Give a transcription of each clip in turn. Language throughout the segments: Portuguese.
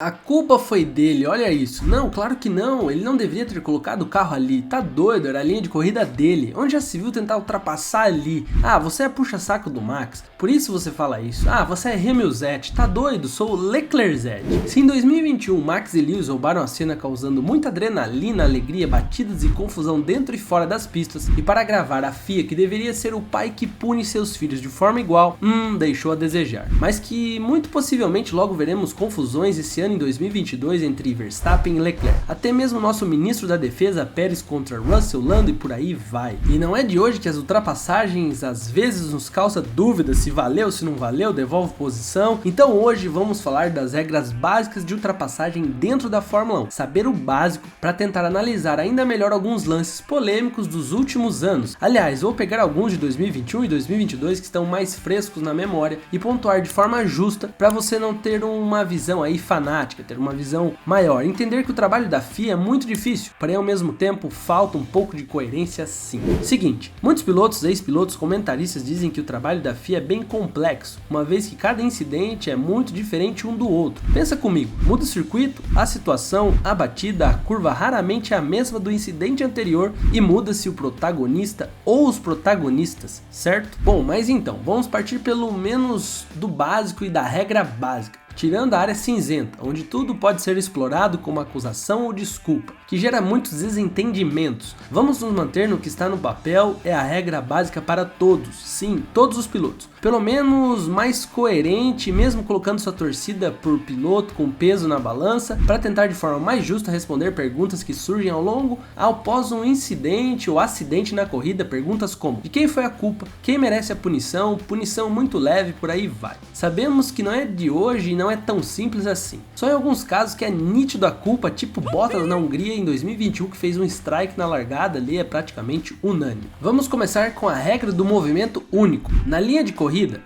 A culpa foi dele, olha isso. Não, claro que não, ele não deveria ter colocado o carro ali. Tá doido, era a linha de corrida dele. Onde já se viu tentar ultrapassar ali? Ah, você é puxa-saco do Max, por isso você fala isso. Ah, você é Hamilzete, tá doido, sou Leclerczete. Se em 2021 Max e Lewis roubaram a cena causando muita adrenalina, alegria, batidas e confusão dentro e fora das pistas, e para gravar a FIA, que deveria ser o pai que pune seus filhos de forma igual, deixou a desejar. Mas que muito possivelmente logo veremos confusões esse ano em 2022 entre Verstappen e Leclerc. Até mesmo nosso ministro da defesa, Pérez contra Russell, Lando e por aí vai. E não é de hoje que as ultrapassagens às vezes nos causa dúvidas se valeu, se não valeu, devolve posição. Então hoje vamos falar das regras básicas de ultrapassagem dentro da Fórmula 1. Saber o básico para tentar analisar ainda melhor alguns lances polêmicos dos últimos anos. Aliás, vou pegar alguns de 2021 e 2022 que estão mais frescos na memória e pontuar de forma justa para você não ter uma visão aí fanática, ter uma visão maior, entender que o trabalho da FIA é muito difícil, porém ao mesmo tempo falta um pouco de coerência sim. Seguinte, muitos pilotos, ex-pilotos, comentaristas dizem que o trabalho da FIA é bem complexo, uma vez que cada incidente é muito diferente um do outro. Pensa comigo, muda o circuito, a situação, a batida, a curva raramente é a mesma do incidente anterior e muda-se o protagonista ou os protagonistas, certo? Bom, mas então, vamos partir pelo menos do básico e da regra básica. Tirando a área cinzenta, onde tudo pode ser explorado como acusação ou desculpa, que gera muitos desentendimentos. Vamos nos manter no que está no papel, é a regra básica para todos, sim, todos os pilotos. Pelo menos mais coerente, mesmo colocando sua torcida por piloto com peso na balança, para tentar de forma mais justa responder perguntas que surgem após um incidente ou acidente na corrida, perguntas como: de quem foi a culpa, quem merece a punição, punição muito leve, por aí vai. Sabemos que não é de hoje e não é tão simples assim. Só em alguns casos que é nítido a culpa, tipo Bottas na Hungria em 2021 que fez um strike na largada ali, é praticamente unânime. Vamos começar com a regra do movimento único. Na linha de corrida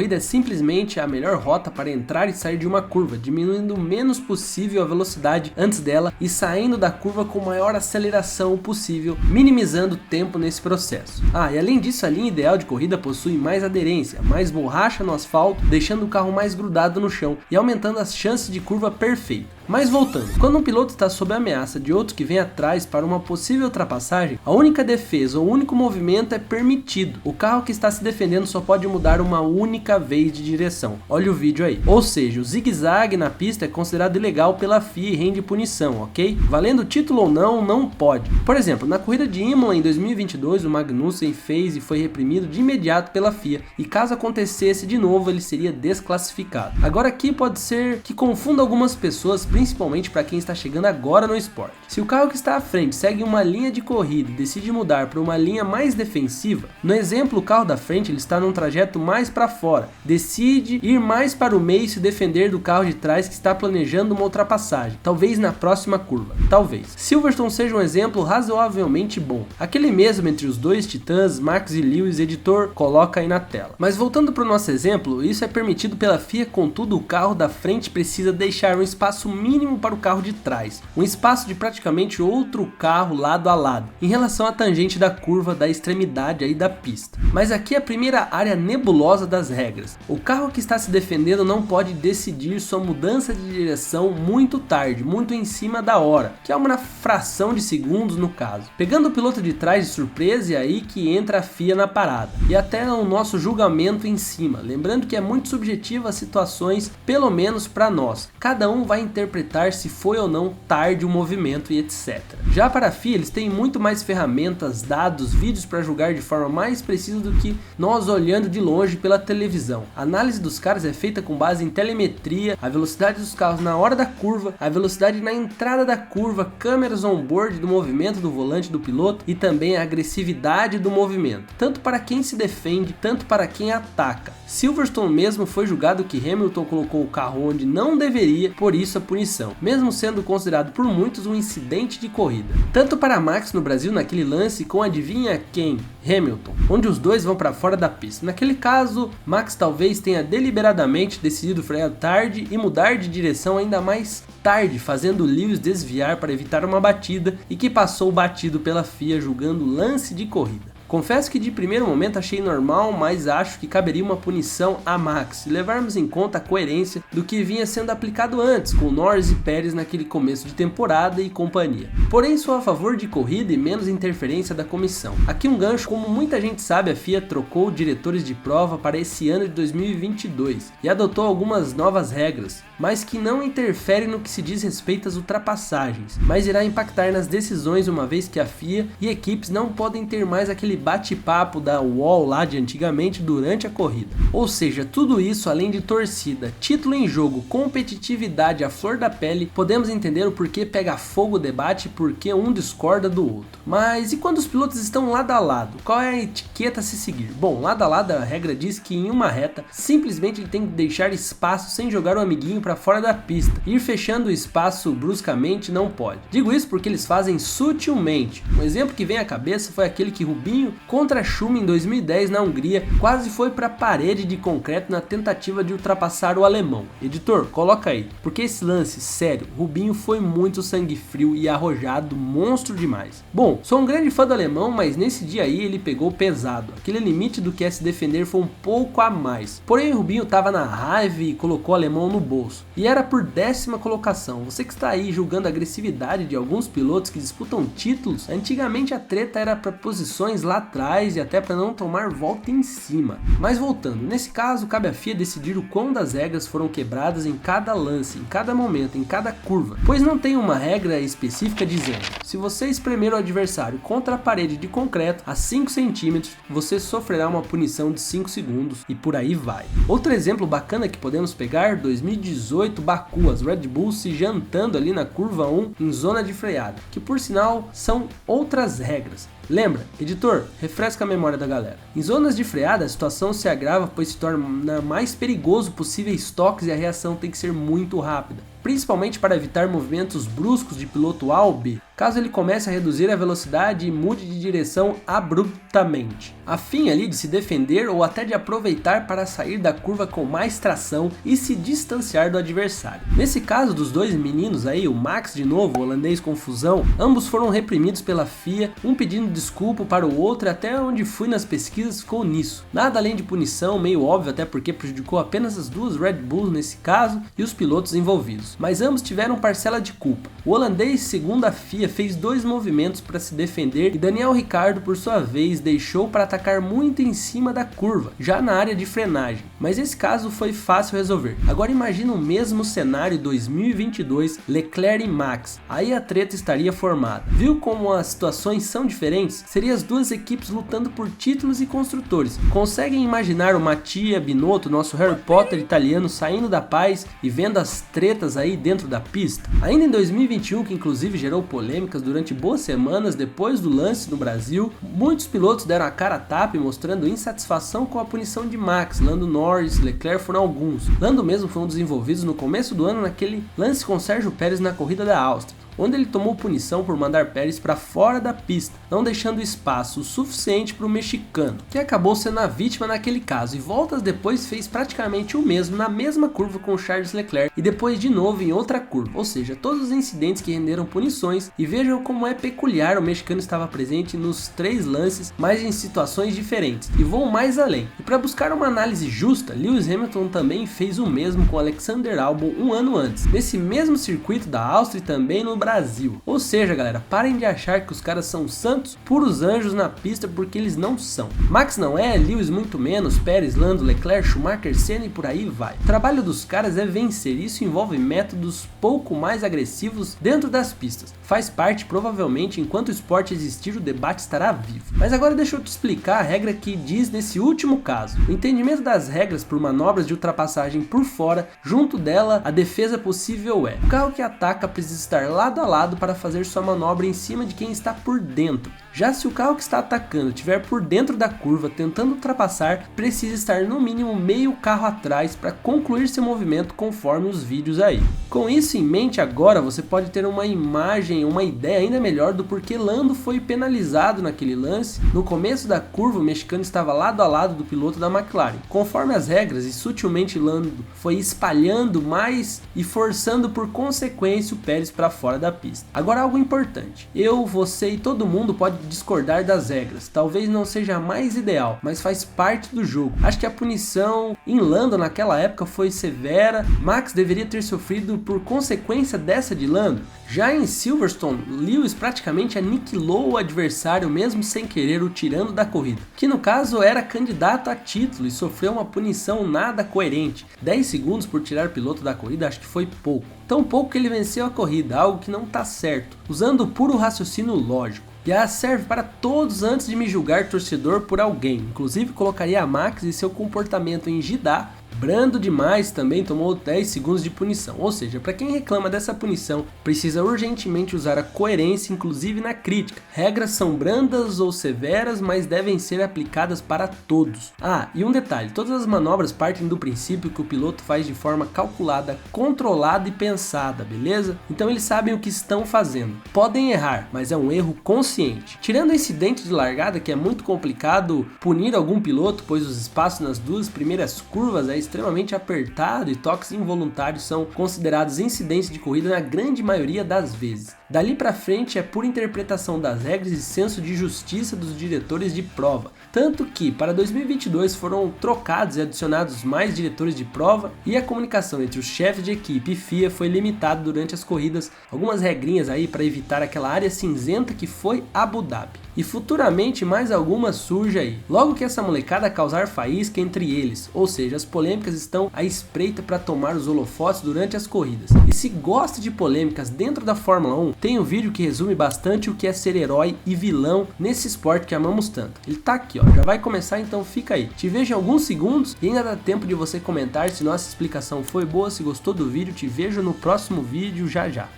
é simplesmente a melhor rota para entrar e sair de uma curva, diminuindo o menos possível a velocidade antes dela e saindo da curva com maior aceleração possível, minimizando o tempo nesse processo. E além disso, a linha ideal de corrida possui mais aderência, mais borracha no asfalto, deixando o carro mais grudado no chão e aumentando as chances de curva perfeita. Mas voltando, quando um piloto está sob a ameaça de outro que vem atrás para uma possível ultrapassagem, a única defesa ou único movimento é permitido. O carro que está se defendendo só pode mudar uma única vez de direção. Olha o vídeo aí. Ou seja, o zigue-zague na pista é considerado ilegal pela FIA e rende punição, ok? Valendo título ou não, não pode. Por exemplo, na corrida de Imola em 2022, o Magnussen fez e foi reprimido de imediato pela FIA, e caso acontecesse de novo, ele seria desclassificado. Agora aqui pode ser que confunda algumas pessoas, principalmente para quem está chegando agora no esporte. Se o carro que está à frente segue uma linha de corrida e decide mudar para uma linha mais defensiva, no exemplo o carro da frente ele está num trajeto mais para fora, decide ir mais para o meio e se defender do carro de trás que está planejando uma ultrapassagem, talvez na próxima curva, talvez. Silverstone seja um exemplo razoavelmente bom, aquele mesmo entre os dois titãs, Max e Lewis, editor, coloca aí na tela. Mas voltando para o nosso exemplo, isso é permitido pela FIA, contudo o carro da frente precisa deixar um espaço mínimo para o carro de trás, um espaço de praticamente outro carro lado a lado, em relação à tangente da curva da extremidade aí da pista. Mas aqui é a primeira área nebulosa das regras. O carro que está se defendendo não pode decidir sua mudança de direção muito tarde, muito em cima da hora, que é uma fração de segundos no caso, pegando o piloto de trás de surpresa, e aí que entra a FIA na parada, e até o nosso julgamento em cima, lembrando que é muito subjetiva as situações, pelo menos para nós, cada um vai interpretar se foi ou não tarde o movimento e etc. Já para a FIA, eles têm muito mais ferramentas, dados, vídeos para julgar de forma mais precisa do que nós olhando de longe pela televisão. A análise dos caras é feita com base em telemetria, a velocidade dos carros na hora da curva, a velocidade na entrada da curva, câmeras on-board do movimento do volante do piloto e também a agressividade do movimento, tanto para quem se defende, tanto para quem ataca. Silverstone mesmo foi julgado que Hamilton colocou o carro onde não deveria, por isso a punição, mesmo sendo considerado por muitos um incidente de corrida. Tanto para Max no Brasil naquele lance com adivinha quem? Hamilton, onde os dois vão para fora da pista. Naquele caso, Max talvez tenha deliberadamente decidido frear tarde e mudar de direção ainda mais tarde, fazendo Lewis desviar para evitar uma batida e que passou batido pela FIA julgando lance de corrida. Confesso que de primeiro momento achei normal, mas acho que caberia uma punição a Max, se levarmos em conta a coerência do que vinha sendo aplicado antes, com Norris e Pérez naquele começo de temporada e companhia. Porém, sou a favor de corrida e menos interferência da comissão. Aqui um gancho: como muita gente sabe, a FIA trocou diretores de prova para esse ano de 2022 e adotou algumas novas regras, mas que não interferem no que se diz respeito às ultrapassagens, mas irá impactar nas decisões, uma vez que a FIA e equipes não podem ter mais aquele bate-papo da UOL lá de antigamente durante a corrida. Ou seja, tudo isso além de torcida, título em jogo, competitividade à flor da pele, podemos entender o porquê pega fogo o debate e porquê um discorda do outro. Mas e quando os pilotos estão lado a lado? Qual é a etiqueta a se seguir? Bom, lado a lado a regra diz que em uma reta, simplesmente ele tem que deixar espaço sem jogar o amiguinho para fora da pista. Ir fechando o espaço bruscamente não pode. Digo isso porque eles fazem sutilmente. Um exemplo que vem à cabeça foi aquele que Rubinho contra Schumacher em 2010 na Hungria quase foi para a parede de concreto na tentativa de ultrapassar o alemão. Editor, coloca aí, porque esse lance, sério, Rubinho foi muito sangue frio e arrojado, monstro demais. Bom, sou um grande fã do alemão, mas nesse dia aí ele pegou pesado. Aquele limite do que é se defender foi um pouco a mais. Porém, o Rubinho tava na raiva e colocou o alemão no bolso. E era por 10ª colocação. Você que está aí julgando a agressividade de alguns pilotos que disputam títulos, antigamente a treta era para posições lá atrás e até para não tomar volta em cima. Mas voltando, nesse caso cabe à FIA decidir o quão das regras foram quebradas em cada lance, em cada momento, em cada curva, pois não tem uma regra específica dizendo: se você espremer o adversário contra a parede de concreto a 5 centímetros, você sofrerá uma punição de 5 segundos e por aí vai. Outro exemplo bacana que podemos pegar: 2018 Baku, as Red Bulls se jantando ali na curva 1 em zona de freada, que por sinal são outras regras. Lembra? Editor, refresca a memória da galera. Em zonas de freada a situação se agrava, pois se torna mais perigoso possíveis toques e a reação tem que ser muito rápida, principalmente para evitar movimentos bruscos de piloto A ou B, caso ele comece a reduzir a velocidade e mude de direção abruptamente, a fim ali de se defender ou até de aproveitar para sair da curva com mais tração e se distanciar do adversário. Nesse caso dos dois meninos aí, o Max de novo, o holandês confusão, ambos foram reprimidos pela FIA, um pedindo desculpa para o outro, e até onde fui nas pesquisas ficou nisso. Nada além de punição, meio óbvio até porque prejudicou apenas as duas Red Bulls nesse caso e os pilotos envolvidos, mas ambos tiveram parcela de culpa. O holandês, segundo a FIA, fez 2 movimentos para se defender e Daniel Ricciardo, por sua vez, deixou para atacar muito em cima da curva, já na área de frenagem, mas esse caso foi fácil resolver. Agora imagina o mesmo cenário 2022, Leclerc e Max, aí a treta estaria formada. Viu como as situações são diferentes? Seriam as duas equipes lutando por títulos e construtores. Conseguem imaginar o Mattia Binotto, nosso Harry Potter italiano, saindo da paz e vendo as tretas aí dentro da pista? Ainda em 2021, que inclusive gerou polêmicas durante boas semanas depois do lance no Brasil, muitos pilotos deram a cara a tapa mostrando insatisfação com a punição de Max. Lando Norris, Leclerc foram alguns. Lando mesmo foi um dos envolvidos no começo do ano naquele lance com Sérgio Pérez na corrida da Áustria, onde ele tomou punição por mandar Pérez para fora da pista, não deixando espaço suficiente para o mexicano, que acabou sendo a vítima naquele caso, e voltas depois fez praticamente o mesmo na mesma curva com Charles Leclerc e depois de novo em outra curva, ou seja, todos os incidentes que renderam punições. E vejam como é peculiar, o mexicano estava presente nos 3 lances, mas em situações diferentes, e vou mais além. E para buscar uma análise justa, Lewis Hamilton também fez o mesmo com Alexander Albon um ano antes, nesse mesmo circuito da Áustria e também no Brasil. Ou seja, galera, parem de achar que os caras são santos, puros anjos na pista, porque eles não são. Max não é, Lewis muito menos, Pérez, Lando, Leclerc, Schumacher, Senna e por aí vai. O trabalho dos caras é vencer, isso envolve métodos pouco mais agressivos dentro das pistas. Faz parte, provavelmente, enquanto o esporte existir, o debate estará vivo. Mas agora deixa eu te explicar a regra que diz nesse último caso. O entendimento das regras por manobras de ultrapassagem por fora, junto dela, a defesa possível é: o carro que ataca precisa estar lado a lado para fazer sua manobra em cima de quem está por dentro. Já se o carro que está atacando estiver por dentro da curva tentando ultrapassar, precisa estar no mínimo meio carro atrás para concluir seu movimento, conforme os vídeos aí. Com isso em mente, agora você pode ter uma imagem, uma ideia ainda melhor do porquê Lando foi penalizado naquele lance. No começo da curva, o mexicano estava lado a lado do piloto da McLaren. Conforme as regras, e sutilmente Lando foi espalhando mais e forçando por consequência o Pérez para fora da pista. Agora algo importante, eu, você e todo mundo pode discordar das regras, talvez não seja a mais ideal, mas faz parte do jogo. Acho que a punição em Lando naquela época foi severa, Max deveria ter sofrido por consequência dessa de Lando. Já em Silverstone, Lewis praticamente aniquilou o adversário mesmo sem querer, o tirando da corrida, que no caso era candidato a título e sofreu uma punição nada coerente. 10 segundos por tirar o piloto da corrida acho que foi pouco. Tão pouco que ele venceu a corrida, algo que não tá certo, usando o puro raciocínio lógico. E ela serve para todos antes de me julgar torcedor por alguém, inclusive colocaria a Max e seu comportamento em Jeddah. Brando demais também tomou 10 segundos de punição, ou seja, para quem reclama dessa punição, precisa urgentemente usar a coerência inclusive na crítica. Regras são brandas ou severas, mas devem ser aplicadas para todos. Ah, e um detalhe, todas as manobras partem do princípio que o piloto faz de forma calculada, controlada e pensada, beleza? Então eles sabem o que estão fazendo. Podem errar, mas é um erro consciente. Tirando o incidente de largada, que é muito complicado punir algum piloto, pois os espaços nas duas primeiras curvas é extremamente apertado e toques involuntários são considerados incidentes de corrida na grande maioria das vezes. Dali pra frente é pura interpretação das regras e senso de justiça dos diretores de prova, tanto que para 2022 foram trocados e adicionados mais diretores de prova e a comunicação entre os chefes de equipe e FIA foi limitada durante as corridas, algumas regrinhas aí para evitar aquela área cinzenta que foi Abu Dhabi. E futuramente mais algumas surge aí, logo que essa molecada causar faísca entre eles, ou seja, as polêmicas estão à espreita para tomar os holofotes durante as corridas. E se gosta de polêmicas dentro da Fórmula 1, tem um vídeo que resume bastante o que é ser herói e vilão nesse esporte que amamos tanto. Ele tá aqui, ó, já vai começar, então fica aí. Te vejo em alguns segundos e ainda dá tempo de você comentar se nossa explicação foi boa, se gostou do vídeo. Te vejo no próximo vídeo já já.